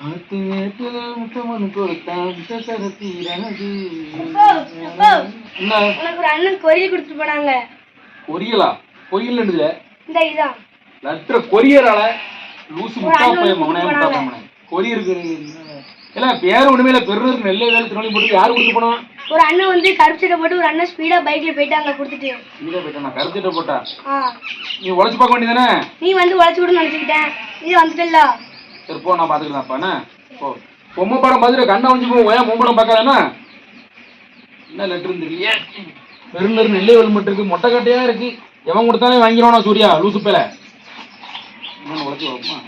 அண்ணன் கொரியல் கொடுத்து போனாங்க. கொரியலா? கொரியல் இந்த இதான் லெட்டர் கொரியரால லூசு முட்டா போய் மகனே கொரியர் எல்லாம் பேர் ஒண்ணுமே பெருநர் நெல்லை வேலை திருநெல்வேலி போட்டு யாரு கொடுத்து போனா? ஒரு அண்ணன் வந்து கருப்பு சட்டை போட்டு ஒரு அண்ணன் ஸ்பீடா பைக்ல போயிட்டாங்க கொடுத்துட்டு. ஸ்பீடா போயிட்டானா? கருப்பு சட்டை போட்டா? நீ உழைச்சு பார்க்க வேண்டியதானே? நீ வந்து உழைச்சு கூட நினைச்சுக்கிட்டேன். இது வந்துட்டல்ல. சரி போ, நான் பாத்துக்கிறேன்ப்பா. என்ன போ, பொம்மை படம் பார்த்துட்டு கண்ணை வஞ்சி போவோம். ஏன் பொம்மை படம் பார்க்காதானே? என்ன லெட்டர் தெரியலையே. பெருநர் நெல்லை வேலை மட்டும் இருக்கு, மொட்டை கட்டையா இருக்கு. எவன் கொடுத்தானே வாங்கிடுவானா சூர்யா லூசு பேல. இன்னொன்று உழைச்சி வைப்பா.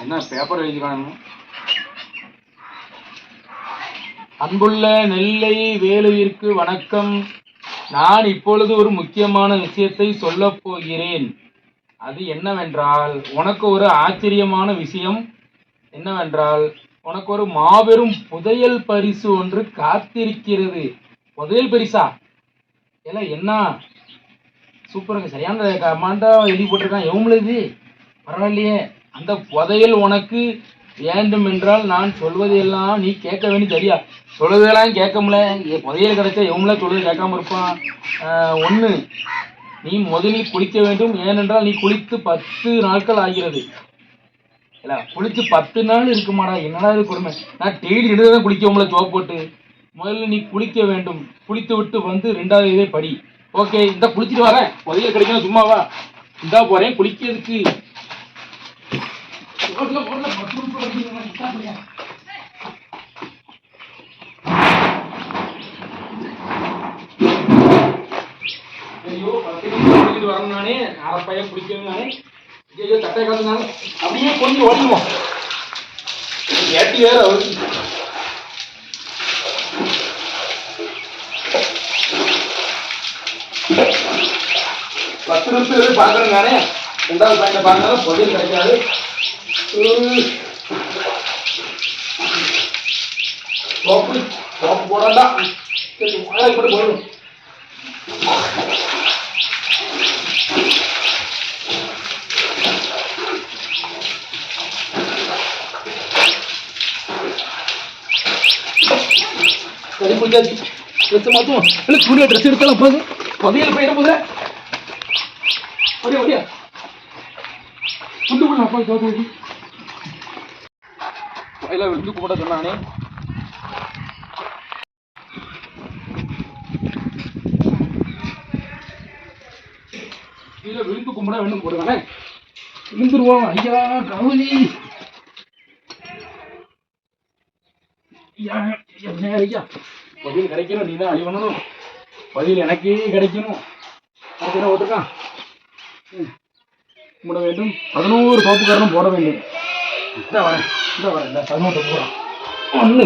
என்ன பேப்பர் எழுதிக்கிறாங்க? அன்புள்ள நெல்லை வேலுவிற்கு வணக்கம். நான் இப்பொழுது ஒரு முக்கியமான விஷயத்தை சொல்லப் போகிறேன். அது என்னவென்றால், உனக்கு ஒரு ஆச்சரியமான விஷயம் என்னவென்றால், உனக்கு ஒரு மாபெரும் புதையல் பரிசு ஒன்று காத்திருக்கிறது. புதையல் பரிசா? எல்லாம் என்ன சூப்பருங்க, சரியான கமாண்டா எழுதி போட்டிருக்கான். எவ்வளவு இது பரவாயில்லையே. அந்த புதையல் உனக்கு வேண்டும் என்றால் நான் சொல்வதையெல்லாம் நீ கேட்க வேண்டி. சரியா? சொல்வதெல்லாம் கேட்க முடியல. புதையல் கிடைச்சா எவ்வளோ சொல்வது கேட்காம இருப்பான். ஒன்று, நீ முதலில் குளிக்க வேண்டும். ஏனென்றால் நீ குளித்து 10 நாட்கள் ஆகிறது. இல்லை, குளித்து 10 நாள் இருக்குமாடா? என்னடா இது கொடுமை. நான் டெய்லி எடுத்துதான் குளிக்கவும்ல சோப்பு போட்டு. முதல்ல நீ குளிக்க வேண்டும். குளித்து விட்டு வந்து 2வது இதே படி. ஓகே, இந்த குளிச்சுட்டு வரேன். புதையல் கிடைக்கும் சும்மாவா? இந்தா போறேன் குளிக்கிறதுக்கு. ஐயோ, 10 நிமிஷம் வரணும். நானே அரைப்பைய குடிக்கணும். நானே ஐயோ தட்டை காத்துனால அப்படியே கொஞ்சம் ஓடிடுவோம். ஏட்டி வேற வருது. பத்து நிமிஷம் பார்க்கணும். நானே 2வது பாயிண்ட பார்த்தாலும் புதையல் கிடைக்காது. சோப்பு போடாண்டா மட்டும் போயிடும். சரி புரிஞ்சாச்சு. ட்ரெஸ் மாற்றுவோம். இல்லை சூரிய ட்ரெஸ் எடுத்தாலும் போகுது. புதையல் போயிட போகுது. அப்படியா அப்படியா புண்டு அப்பா தோற்று வயல விழுந்து கும்பிட சொன்னானே. கீழே விழுந்து கும்பிட வேண்டும் போடுவானே. விழுந்துருவோம். ஐயா கவுலி. ஐயா பதில் கிடைக்கணும். நீ தான் அழி பண்ணணும். பதில் எனக்கே கிடைக்கணும். அதுக்கு என்ன ஓட்டுருக்கான் கும்பிட வேண்டும். 11 சோப்புக்காரனும் போட வேண்டும். இந்த வரேன் இந்த 11 போடுறான். 1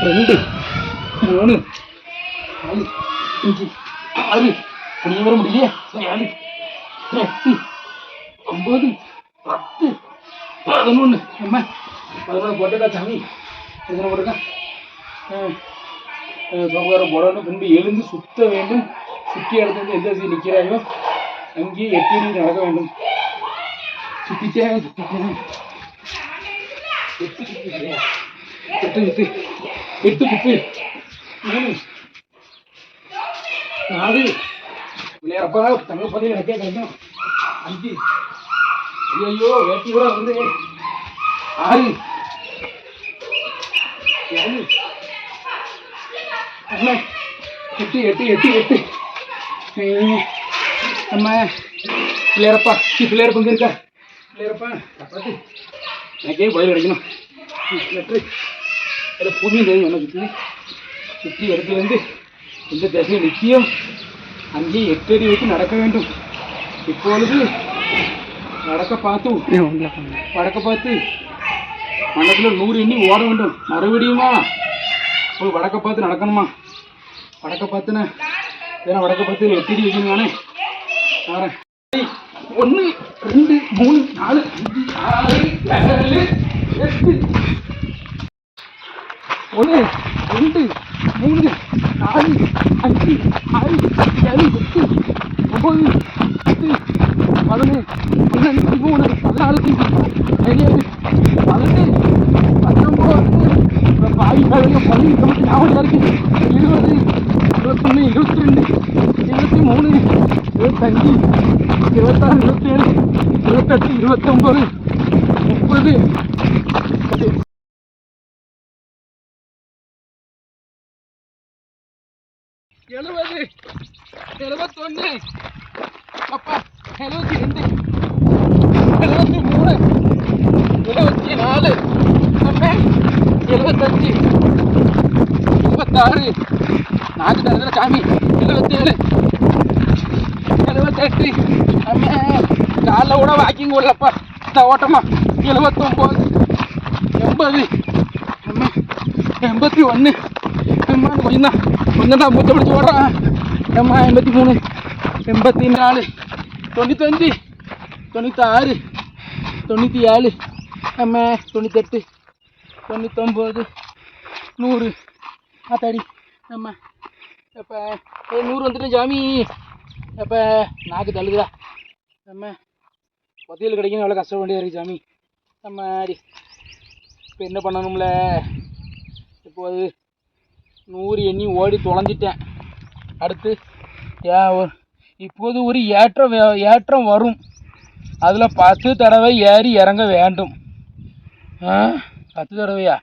2 3 4 5 6 புனிய வர முடியலையே. 7 8 9 10 11 அம்மா 11 போட்டுக்கா சாமி. எத்தனை போட்டுக்கா? சோப்புக்காரன் போடணும். பின்பு எழுந்து சுத்த வேண்டும். சுற்றி இடத்துல எந்த சீ நிற்கிறாயோ அங்கேயே 8 அடி நடக்க வேண்டும். சுத்திட்டேன் 8 குத்து 3 4 விளையாடப்பா தங்க பதில் எனக்கே கிடைக்கும். 5 ஐயோ வேட்டி கூட வந்து 6 7 8 அம்மா பிள்ளையரப்பா. பிள்ளையரப்பா இங்கே இருக்கா? பிள்ளையரப்பா பார்த்து எனக்கே பதில் கிடைக்கணும். லெட்ரு அதில் புண்ணியம் தெரியும். என்ன சுற்றி இடத்துல இருந்து எந்த தேசம் நிச்சயம் அங்கேயே 8 அடி வச்சு நடக்க வேண்டும். இப்பொழுது வடக்க பார்த்து மனத்தில் 100 எண்ணி ஓட வேண்டும். மறுபடியுமா போய் வடக்க பார்த்து நடக்கணுமா? வடக்க பார்த்துனா ஏன்னா வடக்க பார்த்து 8 அடி வைக்கணும். நானே வரேன். 1 2 3 4 5 6 7 8 1 2 3 4 5 6 7 8 9 10 11 12 13 14 15 16 பாய் கழுங்க 18 19 20 21 22 23 25 26 27 28 29 30 70 71 அப்பா 72 73 74 அப்பா 75 76 நாக்கு தரதுல சாமி 77 78 அம்மா காலைல கூட வாக்கிங் ஓடலப்பா இந்த ஓட்டமா 79 80 அம்மா 81 அம்மா கொஞ்சம் தான் மூச்சை பிடிச்சி ஓடுறான் அம்மா 83 84 95 96 97 அம்மா 98 99 100 ஆத்தாடி அம்மா அப்போ 100 வந்துட்டு ஜாமி அப்போ நாக்கு தள்ளுதா அம்மா புதையல் கிடைக்கணும் எவ்வளோ கஷ்ட வேண்டியது இருக்குது ஜாமி அம்மாடி இப்போ என்ன பண்ணணும்ல இப்போது 100 எண்ணி ஓடி தொலைஞ்சிட்டேன். அடுத்து இப்போது ஒரு ஏற்றம் வரும். அதில் 10 தடவை ஏறி இறங்க வேண்டும். 10 தடவையா?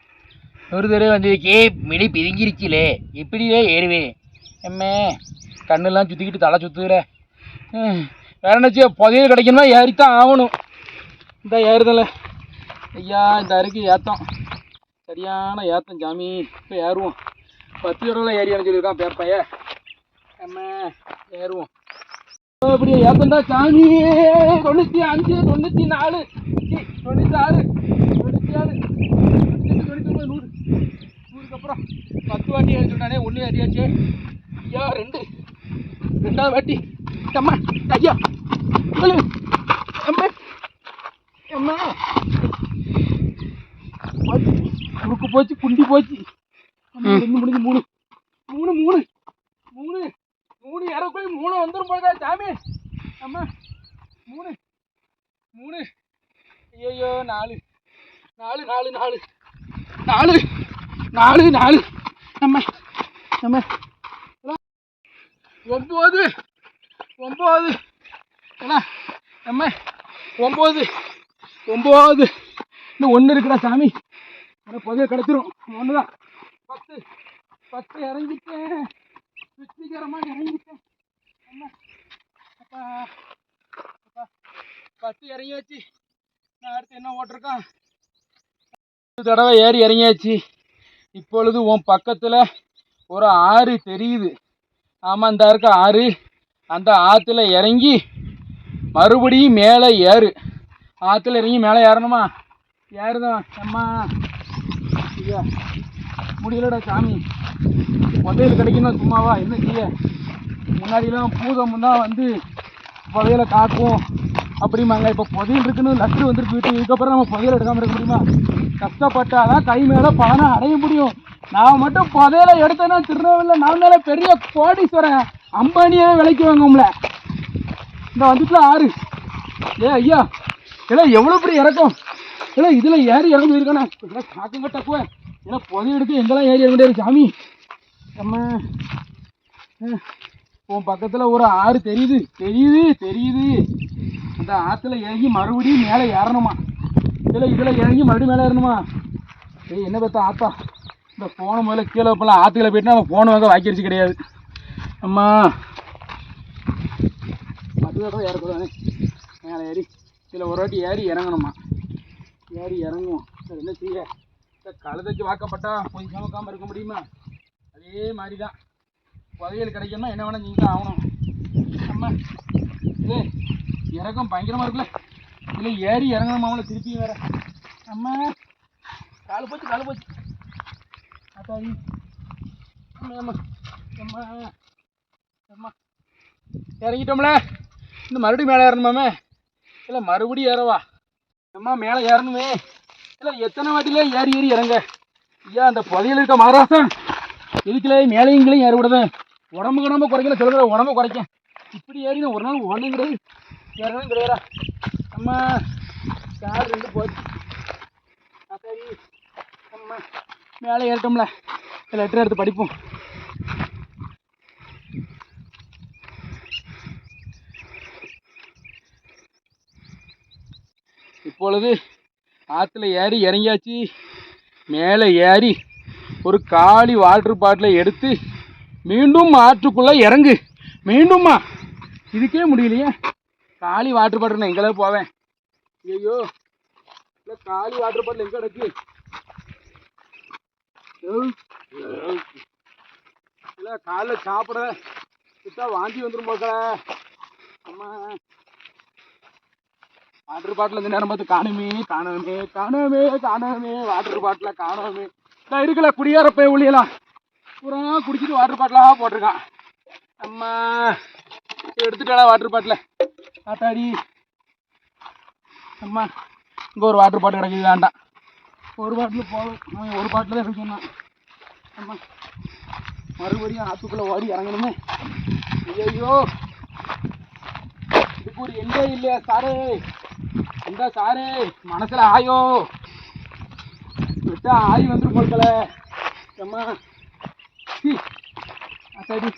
ஒரு தடவை வந்து மிடி பிதுங்கிருச்சிலே எப்படியே ஏறுவேன் எம்மே கண்ணெல்லாம் சுற்றிக்கிட்டு தலை சுற்றுற வேற என்னாச்சு புதையல் கிடைக்கணுமா ஏறித்தான் ஆகணும். இந்த ஏறுதலை ஐயா இந்த அருக்கு ஏற்றம் சரியான ஏற்றம் ஜாமி. இப்போ ஏறுவோம் 10 தடவை ஏறி சொல்லியிருக்கான் பேப்பைய நம்ம ஏறுவோம். அப்படியே ஏத்தண்டா சாமி 95 94 96 97 99 100 100க்கு அப்புறம் 10 வாட்டி ஏறி சொன்னானே 1 ஏறியாச்சு. ஐயா 2வது வாட்டி அம்மா ஐயா அம்மா அம்மா குறுக்கு போச்சு குண்டி போச்சு. 2 முடிஞ்சு 3 3 3 3 3 இறக்குள்ளி 3 வந்துடும் போதா சாமி அம்மா 3 3 ஐயோ 4 4 4 4 4 4 4 அம்மா அம்மா 9 9 அண்ணா அம்மா 9 9 இன்னும் 1 இருக்குடா சாமி. ஆனால் புதைய கிடச்சிரும் 1 தான். 10 10 இறங்கிட்டேன் வெற்றிகரமாக இறங்கிட்டேன் அம்மா அப்பா அப்பா 10 இறங்கியாச்சு. நான் அடுத்து என்ன ஓட்டிருக்கான் 10 தடவை ஏறி இறங்கியாச்சு. இப்பொழுது உன் பக்கத்தில் ஒரு ஆறு தெரியுது. ஆமாம் இந்த இருக்க ஆறு. அந்த ஆற்றுல இறங்கி மறுபடியும் மேலே ஏறு. ஆற்றுல இறங்கி மேலே ஏறணுமா? ஏறுதான் அம்மா ஐயா முடியலடா சாமி. புதையல் கிடைக்கணும் சும்மாவா என்ன செய்ய? முன்னாடிலாம் பூதம் தான் வந்து புதையலை காக்கும் அப்படிமாங்க. இப்போ புதையல் இருக்குன்னு லெட்ரு வந்துருக்கு வீட்டுக்கு. இதுக்கப்புறம் நம்ம புதையல் எடுக்காமல் இருக்க முடியுமா? கஷ்டப்பட்டாதான் கை மேலே பலனை அடைய முடியும். நான் மட்டும் புதையலை எடுத்தேன்னா திருநெல்வேலியில நான் மேலே பெரிய கோடீஸ்வரன் அம்பானியே விலைக்கு வாங்கும்ல. இந்த வந்துட்டுல ஆறு ஐயா எல்லாம் எவ்வளோ பெரிய இறக்கம் இல்லை. இதில் ஏறி இறங்கி போயிருக்கானே இதெல்லாம் காக்குங்க டக்குவேன். ஏன்னா புதைய எடுத்து எங்கெல்லாம் ஏறி இறங்க முடியாது சாமி. நம்ம உன் பக்கத்தில் ஒரு ஆறு தெரியுது தெரியுது தெரியுது. அந்த ஆற்றுல இறங்கி மறுபடியும் மேலே ஏறணுமா? இதில் இறங்கி மறுபடியும் மேலே ஏறணுமா? என்ன பார்த்தா ஆத்தா இந்த ஃபோனை முதல்ல கீழே வைப்பலாம். ஆற்றுல போயிட்டு நம்ம ஃபோனை வாங்க வாக்கிடுச்சு கிடையாது. அம்மா 10 தடவை ஏறக்கூடாது மேலே ஏறி இதில் ஒரு வாட்டி ஏறி இறங்கணுமா? ஏறி இறங்குவோம். அது என்ன செய்ய? கழுதைக்கு வாக்கப்பட்டா கொஞ்சம் சமக்காமல் இருக்க முடியுமா? அதே மாதிரி தான் புதையல் கிடைக்கணும்னா என்ன வேணால் நீங்கள் தான் ஆகணும். அம்மா இது இறக்கம் பயங்கரமாக இருக்குல்ல. இதில் ஏறி இறங்கணுமா? அவனை திருப்பியும் வேற அம்மா கால் போச்சு அத்தாடி அம்மா அம்மா அம்மா அம்மா இறங்கிட்டோம்ல. இன்னும் மறுபடியும் மேலே ஏறணுமாமே? இல்லை மறுபடியும் ஏறவா? அம்மா மேலே ஏறணுமே. இல்லை எத்தனை வாட்டிலே ஏறி ஏறி இறங்க. ஐயா அந்த புதையில் இருக்க மகாராசன் இதுக்குள்ளே மேலேயுங்களையும் ஏற விடுதேன். உடம்பு கிடம்பு குறைக்கல சொல்லுற உடம்பு குறைக்க. இப்படி ஏறினா ஒரு நாள் ஒன்றுங்கிறது ஏறணும் கிடையாதா? அம்மா கால் ரெண்டு போச்சு. சரி அம்மா மேலே ஏறிட்டோம்ல. லெட்டர் எடுத்து படிப்போம். இப்பொழுது ஆற்றுல ஏறி இறங்கியாச்சு. மேலே ஏறி ஒரு காலி வாட்டர் பாட்டிலை எடுத்து மீண்டும் ஆற்றுக்குள்ளே இறங்கு. மீண்டும்மா இதுக்கே முடியலையே. காலி வாட்டர் பாட்டில் நான் எங்கேயாவது போவேன். ஐயோ இல்லை காலி வாட்டர் பாட்டில் எங்கே கிடக்கு? இல்லை காலைல சாப்பிட சுத்தா வாந்தி வந்துடும் போக்கல. அம்மா வாட்டர் பாட்டில் இந்த நேரம் பார்த்து காணுமே காணாமே காணாமே காணாமே. Water bottle காணாமே. நான் இருக்கல குடியாரப்பை ஒளியலாம் பூரா குடிச்சிட்டு வாட்டர் பாட்டிலாக போட்டிருக்கான். அம்மா எடுத்துட்டாளா வாட்டர் பாட்டில்? ஆத்தாடி அம்மா இங்கே ஒரு வாட்டர் பாட்டில் கிடக்குது. வேண்டாம் ஒரு பாட்டில் போதும். ஒரு பாட்டில் தான் இருக்கு சொன்னான். அம்மா மறுபடியும் ஆற்றுக்குள்ளே ஓடி இறங்கணுமே. ஐயோ இதுக்கு ஒரு எங்கே இல்லையா சாரே? இந்த சாரே மனசில் ஆயோ விட்டா ஆயி வந்துடும் கொடுக்கல. அம்மா ஆத்தாடி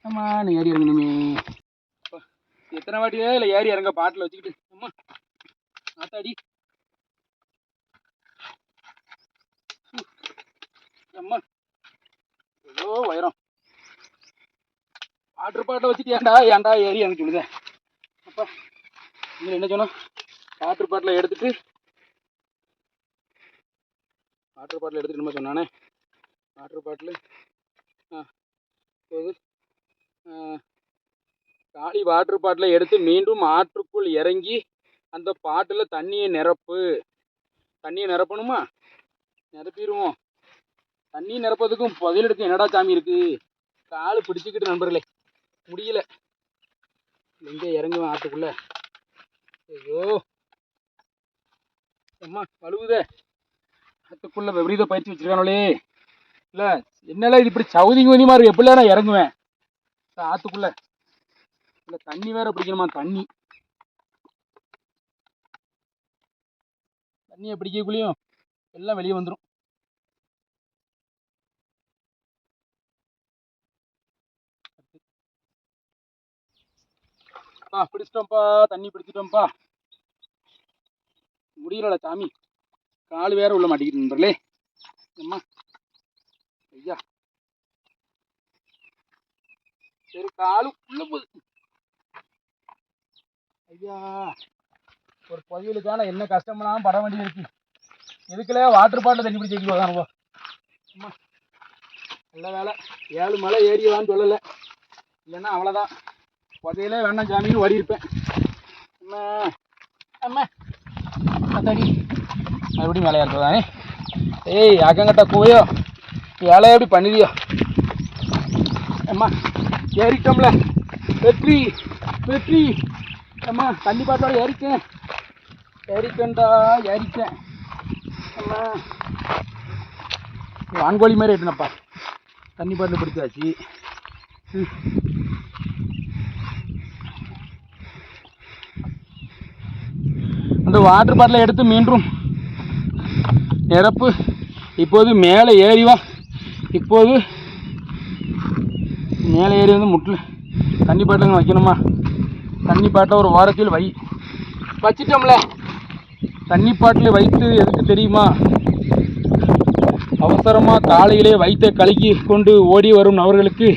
அம்மா நீ ஏறி இறங்கணுமே. எத்தனை வாட்டியே இல்லை ஏறி இறங்க பாட்டில் வச்சுக்கிட்டு. அம்மா ஆத்தாடி அம்மா ஏதோ உயரம். வாட்டர் பாட்டில் வச்சுட்டு ஏன்டா ஏறி எனக்கு சொல்லுதேன். அப்பா நீங்கள் என்ன சொன்னோம்? வாட்டர் பாட்டில் எடுத்துட்டு என்ன சொன்னானே? வாட்டர் பாட்டில் காலி வாட்டர் பாட்டிலை எடுத்து மீண்டும் ஆற்றுக்குள் இறங்கி அந்த பாட்டில் தண்ணியை நிரப்பணுமா? நிரப்பிடுவோம். தண்ணி நிரப்பதுக்கும் புதையலுக்கும் என்னடா சாமி இருக்குது? கால் பிடிச்சிக்கிட்டு நண்பர்களே முடியல. எங்கே இறங்குவேன் ஆற்றுக்குள்ளே? ஐயோ அம்மா வலுவுதே. ஆற்றுக்குள்ளே விபரீத பயிற்சி வச்சுருக்கானே. இல்லை என்னெல்லாம் இது இப்படி சவுதிங்க மாதிரி எப்படிலாம் நான் இறங்குவேன் ஆற்றுக்குள்ளே? இல்லை தண்ணி வேற பிடிக்கணுமா? தண்ணியை பிடிக்கக்குள்ளேயும் எல்லாம் வெளியே வந்துடும். பிடிச்சிட்டோம்ப்பா, தண்ணி பிடிச்சிட்டோம்ப்பா. முடியலடா சாமி, கால் வேற உள்ள மாட்டிக்கிட்டு நண்பர்களே. அம்மா ஐயா சரி காலு உள்ள போகுது. ஐயா ஒரு புதையலுக்கான என்ன கஷ்டமெல்லாம் பட வேண்டியது இருக்கு. எதுக்குல வாட்டர் பாட்டில் தண்ணி பிடிச்சி வைக்க போதானப்பா. அம்மா நல்ல வேலை 7 மலை ஏறியவான்னு சொல்லலை. இல்லைன்னா அவ்வளோதான், புதையலே வேண்டாம் சாமின்னு ஓடி இருப்பேன். அம்மா அம்மா அத்தாடி மறுபடியும் வேலையாக இருப்பதானே. ஏய் அக்கங்கிட்ட கூவையோ வேலையை எப்படி பண்ணிதியோ. அம்மா ஏறிட்டோம்ல, வெற்றி. அம்மா தண்ணி பாட்டோட ஏறிட்டேன்டா. அம்மா வான்கோழி மாதிரி ஏற்றினப்பா. தண்ணி பாட்டில் பிடிச்சாச்சு. அந்த வாட்டர் பாட்டிலை எடுத்து மீண்டும் நிரப்பு. இப்போது மேலே ஏறி வா. இப்போது மேலே ஏறி வந்து முட்டில் தண்ணி பாட்டில் வைக்கணுமா? தண்ணி பாட்டில் ஒரு வாரத்தில் வச்சிட்டோம்ல. தண்ணி பாட்டில் வைத்து எதுக்கு தெரியுமா? அவசரமாக காலையிலே வைத்த கலக்கி கொண்டு ஓடி வரும் நபர்களுக்கு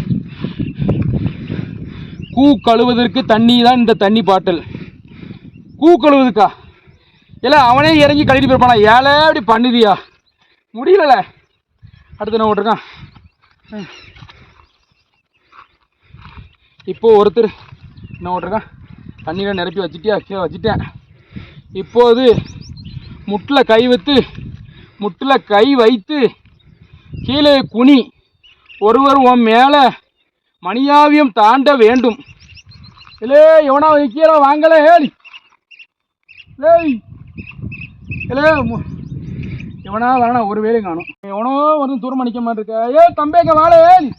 கூ கழுவதற்கு தண்ணி தான் இந்த தண்ணி பாட்டில். கூ கழுவுதுக்கா? இல்லை அவனே இறங்கி கழுவிட்டு போயிருப்பானா? ஏழை அப்படி பண்ணுதியா? முடியல. அடுத்து என்ன ஓட்டிருக்கான்? இப்போது ஒருத்தர் என்ன ஓட்டிருக்கான்? தண்ணியில் நிரப்பி வச்சுட்டேன். இப்போது முட்டில் கை வைத்து கீழே குனி. ஒருவர் உன் மேலே மணியாவியம் தாண்ட வேண்டும். இல்லே எவனா வைக்கிறோம் வாங்கல ஏய் ஏய் இல்லே எவனா வரனா ஒரு வேலையும் காணும் எவனோ வந்து தூரமா நிக்க மாட்டிருக்க ஏ தம்பேங்க வாழ ஏய்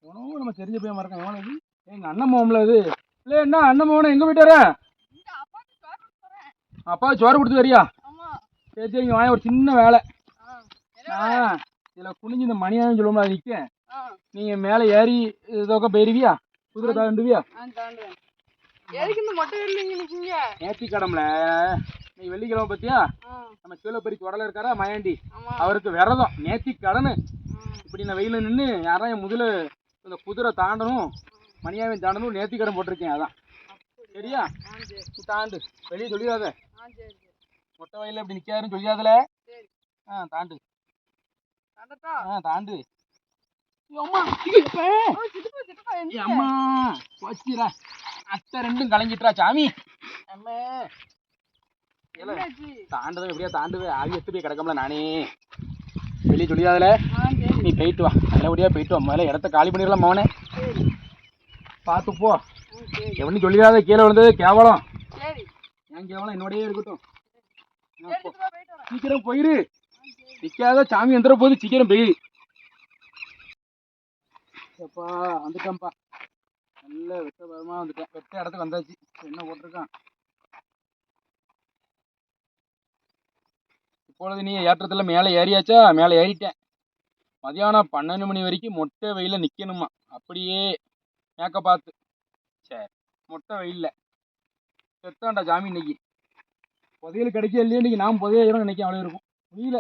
எவனோ நம்ம தெரிஞ்ச போய் மறக்கேன் எவனோ இது எங்க அண்ணன் மோம்ல இது இல்லை என்ன அண்ணன் மோன எங்க போயிட்டு வர அப்பா சோறு கொடுத்து வரியா சரி சரி இங்க வாங்க ஒரு சின்ன வேலை இதில் குனிஞ்சு இந்த மணியான்னு சொல்லுவோம்ல அது நிற்க நீங்க மேலே ஏறி இதோக்க போயிருவியா குதிரை தாண்டுவியா நேர்த்தி கடம்ல நீ வெள்ளிக்கிழமை பத்தியா நம்ம சீலப்பரி தொடல இருக்காரா மயாண்டி அவருக்கு விரதம் நேர்த்தி கடனு இப்படி நான் வெயில நின்று யாராவது முதல்ல இந்த குதிரை தாண்டணும் மணியாவையும் தாண்டணும் நேர்த்தி கடன் போட்டிருக்கேன் அதான் சரியா தாண்டு வெளியே சொல்லிடாத மொட்டை வயலில் இப்படி நிற்காருன்னு சொல்லியாதுல தாண்டு தாண்டு அம்மா வச்சிரா அத்தை ரெண்டும் கலங்கிட்டுறா சாமி அம்மா தாண்டதும் எப்படியா தாண்டுவேன் ஆவி எடுத்து போய் கிடக்கம்ல நானே வெளியே சொல்லியாதுல நீ போயிட்டு வா நல்லபடியா போயிட்டு வா முதல்ல இடத்த காலி பண்ணிடலாம் மவனே பார்த்து போ எவனு சொல்லிடாத கீழே விழுந்தது கேவலம் ஏன் கேவலம் என்னோடய இருக்கட்டும் சீக்கிரம் போயிரு நிற்காத சாமி எந்திர போது சீக்கிரம் போயிரு எப்பா வந்துட்டேன்ப்பா நல்ல வெட்ட பரமா வந்துட்டேன் வெட்ட இடத்துக்கு வந்தாச்சு என்ன போட்டிருக்கான் இப்பொழுது நீ ஏற்றத்தில் மேலே ஏறியாச்சா மேலே ஏறிட்டேன் மதியானம் 12 மணி வரைக்கும் மொட்டை வெயிலில் நிற்கணுமா அப்படியே மேக்க பார்த்து சரி மொட்டை வெயிலில் செத்தாண்டா சாமி இன்னைக்கு புதையல் கிடைக்க இல்லையே இன்னைக்கு நான் புதையிறோம் நினைக்க அவ்வளோ இருக்கும் முடியல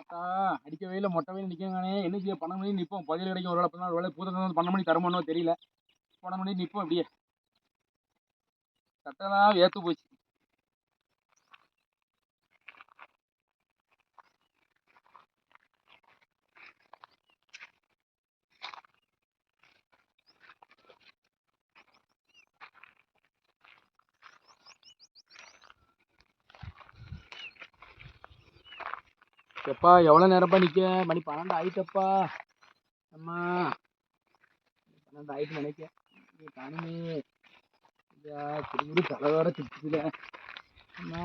அக்கா அடிக்க வெயில மொட்டை வெயில் நிற்கங்கானே என்ன செய்ய 12 மணி நிற்போம் புதையல் கிடைக்கும் ஒரு வேலை 14 வேலை பூதம் 12 மணி தரமானோ தெரியல 12 மணி நிற்போம் அப்படியே சட்டெல்லாம் ஏற்று போச்சு எப்பா எவ்வளோ நேரப்பா நிற்க மணி 12 ஆயிட்டப்பா அம்மா 12 ஆயிட்டு நினைக்க காணுமே இல்லையா திரும்பி தலை வர திட்டுல அம்மா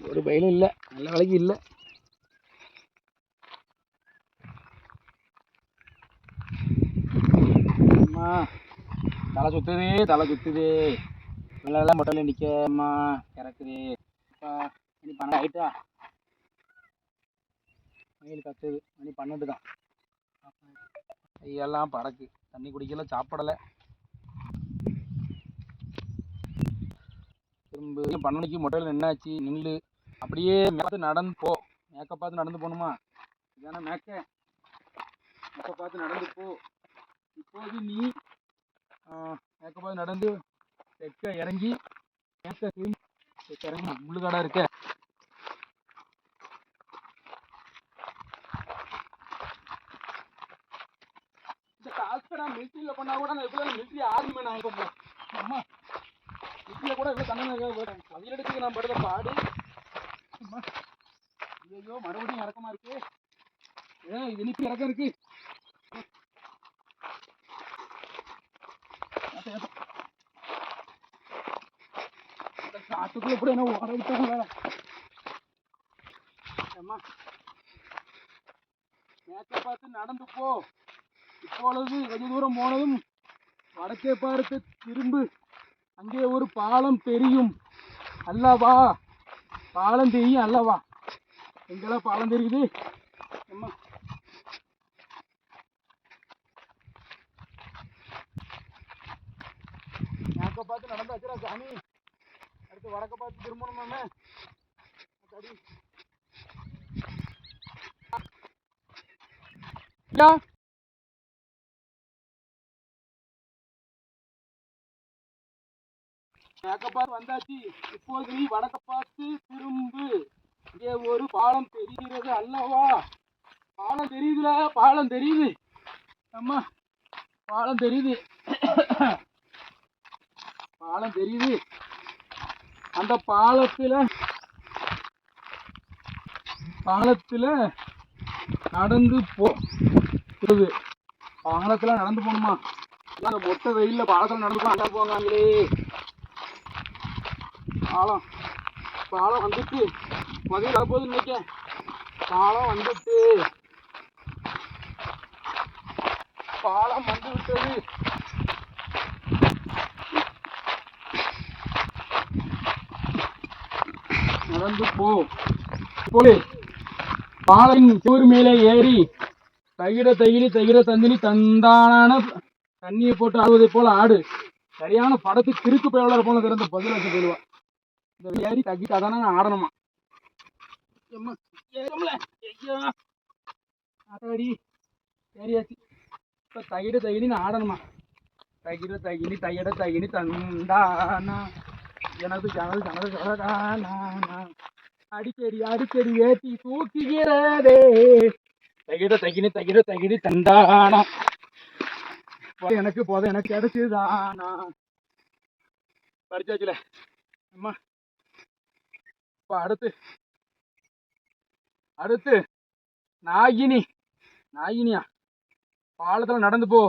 ஒரு பயிலும் இல்லை நல்ல வேலைக்கு இல்லை அம்மா தலை சுத்துது நல்லா மொட்டையில் நிற்கம்மா இறக்குது இப்போ மணி 12 ஆகிட்டா மயில் கத்துது மணி 12 தான் கையெல்லாம் பறக்கு தண்ணி குடிக்கல சாப்பிடலை திரும்ப 12 மணிக்கு மொட்டையில் நின்னாச்சு நில்லு அப்படியே மேற்க நடந்து போ மேற்க பார்த்து நடந்து போகணுமா இதானே மேற்க பார்த்து நடந்து போ இப்போது நீ மேற்க பார்த்து நடந்து தெற்க இறங்கி மேற்க இறங்கி முள்ளுகாடா இருக்க இந்த காசுடா மிலிட்ரியில் பண்ணா கூட நான் எப்படி மிலிட்ரி ஆர்மி நான் பண்ணுறேன் அம்மா மிலிட்ரியில் கூட எவ்வளோ தண்டனை பதிலெடுத்துக்கு நான் படுற பாடு அம்மா ஐயோ மறுபடியும் இறக்கமா இருக்கு இது இனிப்பு இறக்கம் இருக்கு காட்டுக்குள்ள கூட என்ன ஓட விட்டாங்க அம்மா மேற்க பார்த்து நடந்து போ இப்பொழுது வெகு தூரம் போனதும் வடக்கே பார்த்து திரும்பு அங்கே ஒரு பாலம் தெரியும் அல்லவா பாலம் தெரியும் அல்லவா எங்கெல்லாம் பாலம் தெரியுது அம்மா மேற்க பார்த்து நடந்து வச்சுரா சாமி அடுத்து வடக்க பார்த்து திரும்பணுமாமே சரி மேற்க பார்த்து வந்தாச்சு இப்போது நீ வடக்க பார்த்து திரும்பு இங்கே ஒரு பாலம் தெரிகிறது அல்லவா பாலம் தெரியுதுல பாலம் தெரியுது அம்மா பாலம் தெரியுது பாலம் தெரியுது அந்த பாலத்துல பாலத்தில் நடந்து பாலத்தில் நடந்து போகணுமா? அந்த மொட்டை வெயிலில் பாலத்தில் நடந்து போக அண்டா போங்காங்களே. பாலம் வந்துட்டு மதியம் வரப்போகுது நினைக்க. பாலம் வந்துட்டு பாலம் வந்து விட்டது. நடந்து போலே பாலின் சுவர் மேலே ஏறி தகிர தந்தினி தந்தான தண்ணியை போட்டு ஆடுவதை போல ஆடு. சரியான படத்து கிறுக்கு பேவலர் போல திறந்த பதில் வச்சு போயிடுவா. இந்த ஏறி தக்கிட்டு அதான ஆடணுமா? ஏறியாச்சு. இப்போ தகினின்னு ஆடணுமா? தகினி தந்தானா எனது அடிக்கடி ஏற்றி தூக்குகிறதே. தகினி தந்தானா எனக்கு கிடைச்சுதானா? படிச்சாச்சுல அம்மா. இப்போ அடுத்து நாகினியா பாலத்தில் நடந்து போ.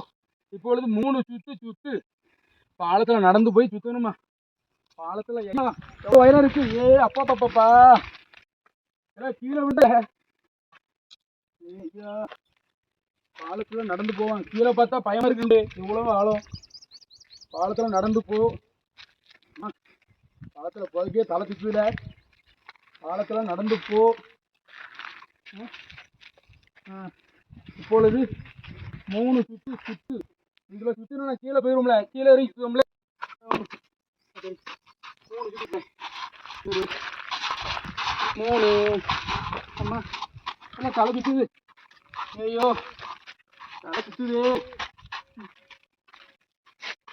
இப்பொழுது 3 சுத்து பாலத்தில் நடந்து போய் சுத்தணுமா? பாலத்தில் எவ்வளோ உயரம் இருக்கு? அப்பா கீழே விட்ட பாலத்தில் நடந்து போவான். கீழே பார்த்தா பயமா இருக்குண்டு. இவ்வளவு ஆழம். பாலத்தில் நடந்து போ. பாலத்தில் போதைக்கே தலை திக்குல. பாலத்தில் நடந்து போ. இப்பொழுது 3 சுத்து. இதில் சுத்தினா கீழே போயிருவோம்ல. கீழே இறங்கி சுத்துவோம்ல. 3 அம்மா தலை சுத்துது. ஐயோ தலை சுத்துது.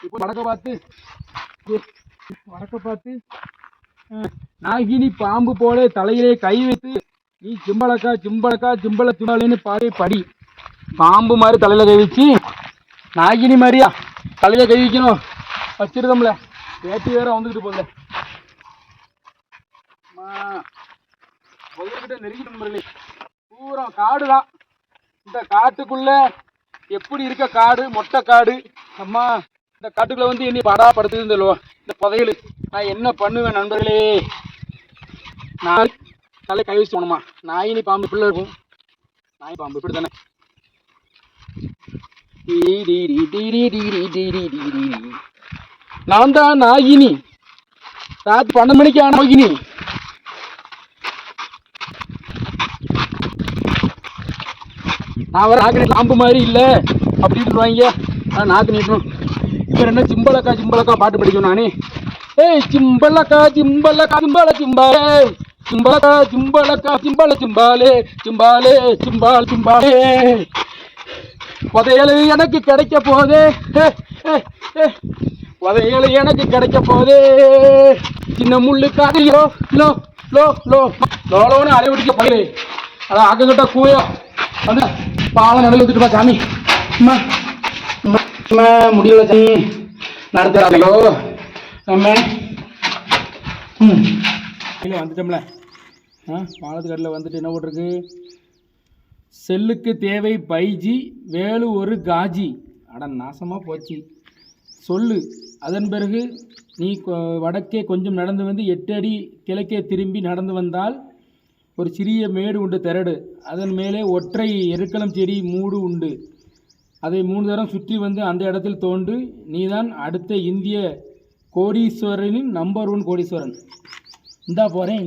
இப்போ வடக்க பார்த்து நாகினி பாம்பு போல தலையிலே கை வைத்து நீ சிம்பளக்காலேன்னு படி. பாம்பு மாதிரி தலையில கை வச்சு நாகினி மாதிரியா தலையில கை வைக்கணும். வச்சிருக்கோம்ல. வேட்டி வேற வந்துக்கிட்டு போகல. முதல்கிட்ட நெருங்கிட்டு பூரா காடு தான். இந்த காட்டுக்குள்ள எப்படி இருக்க காடு? மொட்டை காடு. அம்மா இந்த காட்டுக்குள்ள வந்து என்னை படாப்படுத்துது இந்த புதையல். நான் என்ன பண்ணுவேன் நண்பர்களே? நான் தலை கை வச்சு போகணுமா? நாயினி பாம்பு இப்படி இருக்கும். நாய் பாம்பு இப்படி தானே. நான் தான் நாகினி. ராத்திரி 12 மணிக்கு ஆன நாகினி. நான் வர நாக்கு பாம்பு மாதிரி இல்லை அப்படின்னு சொல்லுவாங்க. நாக்கு நீட்டணும். இப்போ என்ன சிம்பளக்கா பாட்டு படிக்கணும் நானே. ஏய் சிம்பளக்கா சிம்பாலே புதையல் எனக்கு கிடைக்க போதே. புதையல் எனக்கு கிடைக்க போதே. சின்ன முள்ளு காதியோ லோன்னு அலை பிடிக்க பயிரு. அதான் ஆக்கங்கிட்ட கூயோ வந்து பாலம் நடுவில் விட்டுட்டுப்பா சாமி. முடியல சாமி நடத்துறாங்களோ நம்ம. வந்துட்டோம்ல. பாலத்துக்கடலில் வந்துட்டு என்ன போட்டிருக்கு? செல்லுக்கு தேவை பைஜி, வேலு ஒரு காஜி. அட நாசமாக போச்சு சொல்லு. அதன் பிறகு நீ வடக்கே கொஞ்சம் நடந்து வந்து 8 அடி கிழக்கே திரும்பி நடந்து வந்தால் ஒரு சிறிய மேடு உண்டு திரடு. அதன் மேலே ஒற்றை எருக்களம் செடி மூடு உண்டு. அதை 3 தரம் சுற்றி வந்து அந்த இடத்தில் தோண்டு. நீதான் அடுத்த இந்திய கோடீஸ்வரனின் நம்பர் 1 கோடீஸ்வரன். இந்தா போகிறேன்.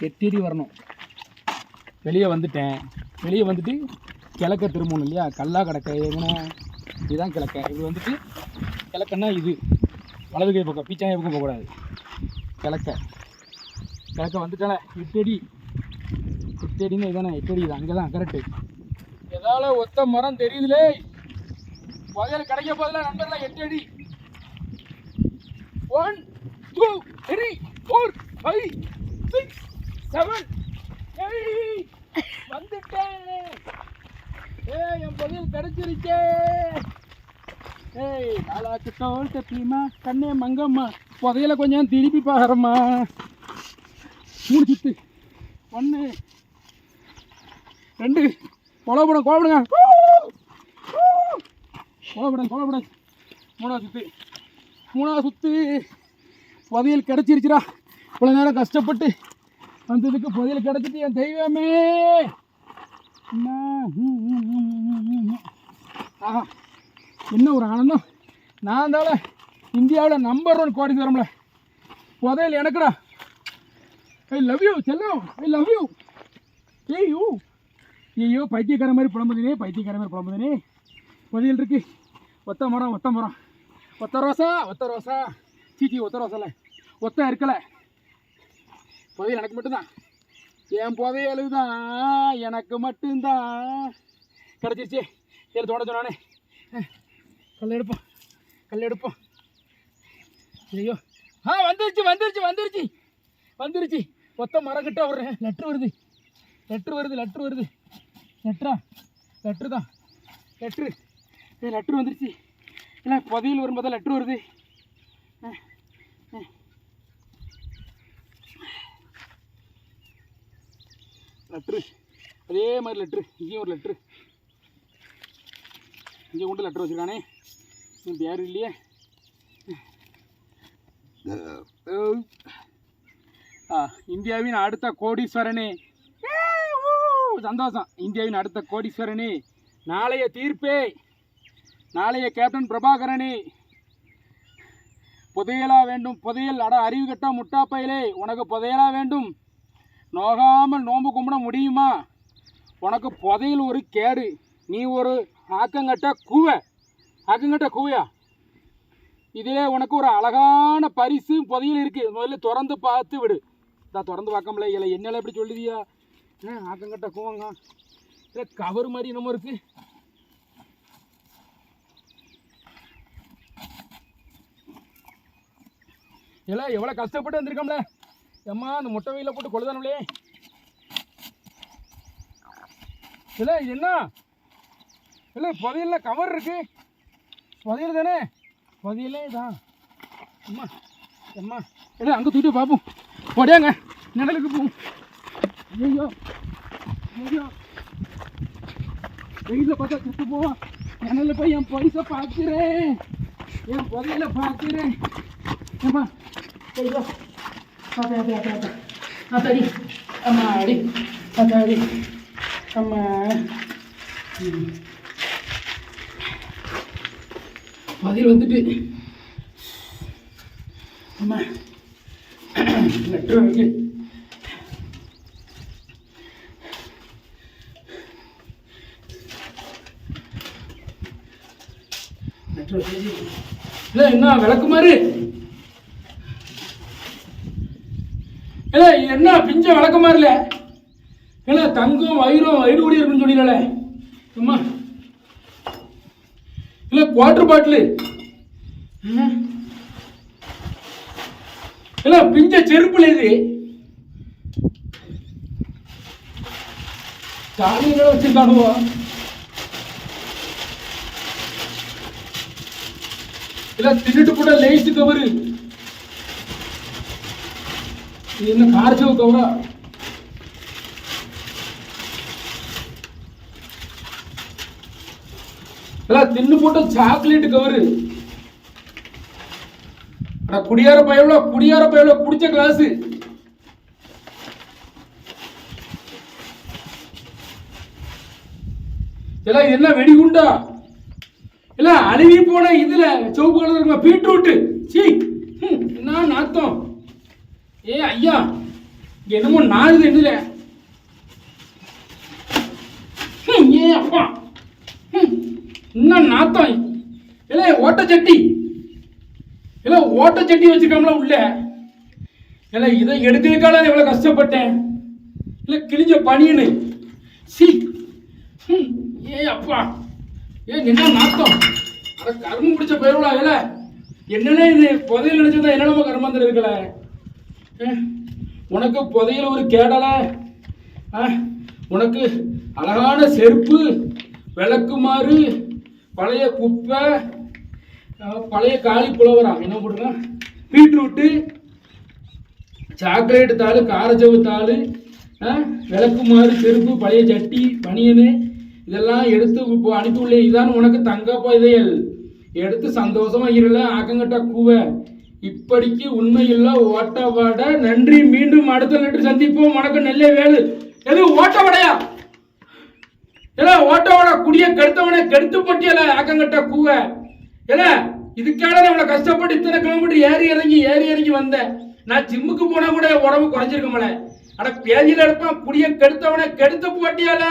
8 அடி வரணும். வெளியே வந்துட்டு கிழக்க திரும்பணும் இல்லையா? கல்லா கிடக்க எதுனா இதுதான் கிழக்க. இது வந்துட்டு கிழக்கன்னா இது வலது கை பக்கம், பீச்சாங்க பக்கம் போகக்கூடாது. கிழக்க வந்துட்டால 8 அடின்னு இதுதானே? 8 அடி இது. அங்கே தான் கரெக்டு. எதால ஒத்த மரம் தெரியுதுலே. புதையல் கிடைக்க போதில்ல நண்பர்களா. 8 அடி. 1 2 3 4 5 6 7 8 வந்துட்டேன். என் புதையல் கிடைச்சிருச்சே. நாளாக்கிட்டோம் தப்பிமா கண்ணே மங்கம்மா. புதையலை கொஞ்சம் திருப்பி பாரும்மா. 3 சுத்து 1 2 கோலப்படம் கோலப்படுங்க கோலப்படம் 3ஆவது சுத்து புதையல் கிடச்சிருச்சுடா. இவ்வளோ நேரம் கஷ்டப்பட்டு வந்ததுக்கு புதையல் கிடச்சிட்டு என் தெய்வமே. ஆஹா என்ன ஒரு ஆனந்தம். நான் தால இந்தியாவில் நம்பர் 1 கோடீஸ்வரம்ல. புதையல் எனக்குடா. ஐ லவ் யூ செல்லம், ஐ லவ் யூ. ஐயோ ஐயோ பைத்தியக்கார மாதிரி புலம்புதுனே. புதையல் இருக்கு. ஒத்த மரம் ஒத்த ரோசா சீச்சி ஒத்த ரோசால ஒத்த இருக்கலை. புதையல் எனக்கு மட்டும்தான். என் புதையல் தான் எனக்கு மட்டும்தான். கிடச்சிருச்சு. ஏழு தோண்ட சொன்னானே. கல் எடுப்போம். ஐயோ வந்துருச்சு. ஒத்த மரக்கிட்ட ஒரு லெட்ரு வருது. லெட்ரு வந்துருச்சு. இல்லை புதையல் வரும்போது லெட்ரு வருது. அதே மாதிரி லெட்ரு. இங்கேயும் ஒரு லெட்ரு. இங்கே கொண்டு லெட்ரு வச்சுருக்கானே. யாரும் இல்லையே. இந்தியாவின் அடுத்த கோடீஸ்வரனே. சந்தோஷம். இந்தியாவின் அடுத்த கோடீஸ்வரனே. நாளைய தீர்ப்பே. நாளைய கேப்டன் பிரபாகரனே. புதையலா வேண்டும் புதையல். அட அறிவு கட்டா முட்டாப்பையிலே, உனக்கு புதையலா வேண்டும். நோகாமல் நோம்பு கும்பிட முடியுமா? உனக்கு புதையல் ஒரு கேடு. நீ ஒரு ஆக்கங்கட்ட கூவையா? இதிலே உனக்கு ஒரு அழகான பரிசு புதையல் இருக்கு. முதல்ல திறந்து பார்த்து விடு. திறந்து பார்க்க முடியல. இல்லை என்னெல்லாம் எப்படி சொல்லுதியா? ஆக்கங்கட்ட கூவங்க. இல்லை கவர் மாதிரி என்னமோ இருக்கு. எல்லாம் எவ்வளோ கஷ்டப்பட்டு வந்திருக்கோம்ல. அம்மா அந்த முட்டை வெயில போட்டு கொள்ளுதானே. இல்லை என்ன இல்லை புதையல்ல கவர் இருக்கு. புதையல் தானே. புதையலே தான். அம்மா இல்லை அங்கே தூக்கிட்டு பார்ப்போம். போடியாங்க நிழலுக்கு போவோம். ஐயோ வெயில பார்த்தா சுட்டு போவோம். நிழலில் போய் என் பரிசை பார்க்குறேன். என் புதையல பார்க்குறேன். ஏம்மா ஐயோ அத்தாடி அம்மா அத்தாடி அம்மா. பதில் வந்துட்டு அம்மா லெட்டர் இருக்கு. இல்லை என்ன விளக்கு மாதிரி. இல்லை என்ன பிஞ்ச விளக்க மாதிரில. இல்லை தங்கம் வயிறு கூடி இருக்குன்னு சொன்னீங்களே அம்மா. இல்லை குவாட்டர் பாட்டிலு. இல்லை பிஞ்ச செருப்புல இது. சாமியில வச்சிருக்கானுவா. இல்லை தின்னுட்டு கூட லேசு கவரு. இது என்ன கார்ஜோ கவரா? எல்லாம் தின்னு போட்ட சாக்லேட் கவரு. குடியார பயவுல குடிச்ச கிளாஸ். எல்லாம் என்ன வெடிகுண்டா? இல்ல அழுவி போன இதுல சிவப்பு கலர் இருக்கும் பீட்ரூட். சீ என்ன நாத்தம். ஏ ஐயா என்னமோ நாடுது என்னல. ஏ அப்பா என்ன நாத்தம். இல்ல ஓட்டச்சட்டி. இல்ல ஓட்டச்சட்டி வச்சிருக்காங்களா உள்ள. இல்ல இதை எடுக்கிறதுக்கால எவ்வளவு கஷ்டப்பட்டேன். இல்ல கிழிஞ்ச பனியனு. சி ஏ அப்பா ஏ என்ன நாத்தம். அட கரும்பு பிடிச்ச பயிரோட இல்ல என்னன்னே இது புதையல் நினைச்சதா என்னென்னமோ கருமாந்திரம் இருக்கல. உனக்கு புதையல் ஒரு கேடல. உனக்கு அழகான செருப்பு, விளக்குமாறு, பழைய குப்பை, பழைய காலி புலவரா என்ன போடுங்க, பீட்ரூட்டு, சாக்லேட் தாள், காரச்சவு தாள், விளக்குமாறு, செருப்பு, பழைய சட்டி, பனியனு இதெல்லாம் எடுத்து இப்போ அனுப்பியுள்ளேன். இதான் உனக்கு தங்க புதையல். எடுத்து சந்தோஷமா இருல ஆக்கங்கட்டா கூவ. இப்படிக்கு உண்மையில்ல ஓட்டவாட. நன்றி. மீண்டும் அடுத்த லெட்டர் சந்திப்போம். உனக்கு நல்ல வேலு. எது ஓட்டவடையா? ஏல ஓட்டவட குடிய கெடுத்தவனை கெடுத்து போட்டியல ஆக்கங்கட்டா கூவ. ஏல இதுக்காக நம்மளை கஷ்டப்பட்டு இத்தனை கிலோமீட்டர் ஏறி இறங்கி வந்தேன். நான் ஜிம்முக்கு போனா கூட உடம்பு குறைஞ்சிருக்கோம்ல. அட பேதியில இருப்பான் குடிய கெடுத்தவனை கெடுத்து போட்டியால.